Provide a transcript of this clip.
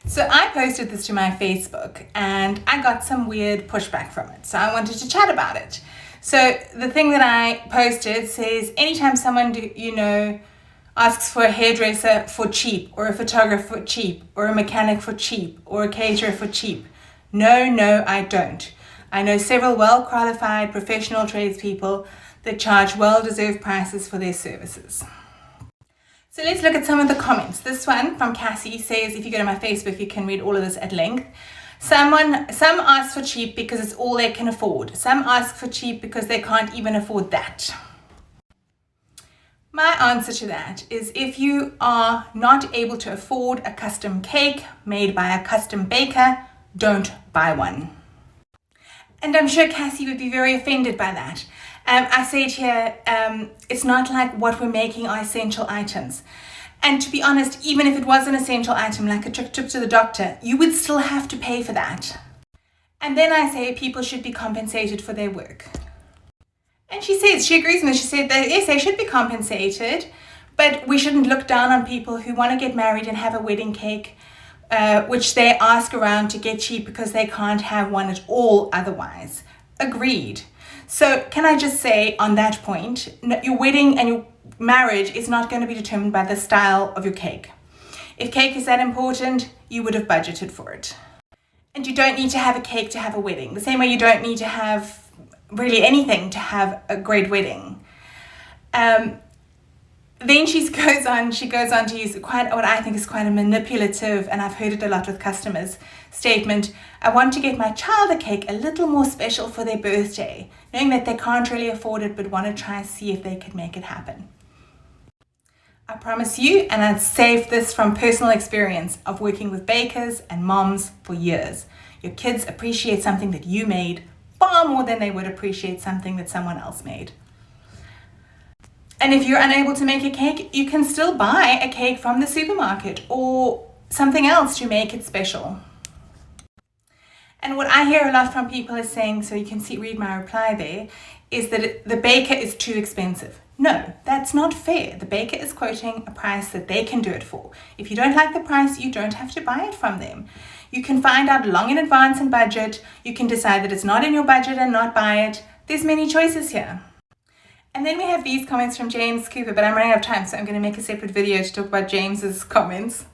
So I posted this to my Facebook and I got some weird pushback from it. So I wanted to chat about it. So the thing that I posted says, anytime someone, asks for a hairdresser for cheap, or a photographer for cheap, or a mechanic for cheap, or a caterer for cheap. No, I don't. I know several well-qualified professional tradespeople that charge well-deserved prices for their services. So let's look at some of the comments. This one from Cassie says, if you go to my Facebook, you can read all of this at length. Some ask for cheap because it's all they can afford. Some ask for cheap because they can't even afford that. My answer to that is, if you are not able to afford a custom cake made by a custom baker, don't buy one. And I'm sure Cassie would be very offended by that. I say it here, it's not like what we're making are essential items. And to be honest, even if it was an essential item like a trip to the doctor, you would still have to pay for that. And then I say people should be compensated for their work. And she agrees with me. She said that yes, they should be compensated, but we shouldn't look down on people who want to get married and have a wedding cake, which they ask around to get cheap because they can't have one at all otherwise. Agreed. So can I just say on that point, your wedding and your marriage is not going to be determined by the style of your cake. If cake is that important, you would have budgeted for it. And you don't need to have a cake to have a wedding. The same way you don't need to have really anything to have a great wedding. Then she goes on to use quite what I think is quite a manipulative, and I've heard it a lot with customers, statement, I want to get my child a cake a little more special for their birthday, knowing that they can't really afford it but want to try and see if they could make it happen. I promise you, and I'd say this from personal experience of working with bakers and moms for years, your kids appreciate something that you made far more than they would appreciate something that someone else made. And if you're unable to make a cake, you can still buy a cake from the supermarket or something else to make it special. And what I hear a lot from people is saying, so you can read my reply there, is that the baker is too expensive. No, that's not fair. The baker is quoting a price that they can do it for. If you don't like the price, you don't have to buy it from them. You can find out long in advance and budget. You can decide that it's not in your budget and not buy it. There's many choices here. And then we have these comments from James Cooper, but I'm running out of time, so I'm going to make a separate video to talk about James's comments.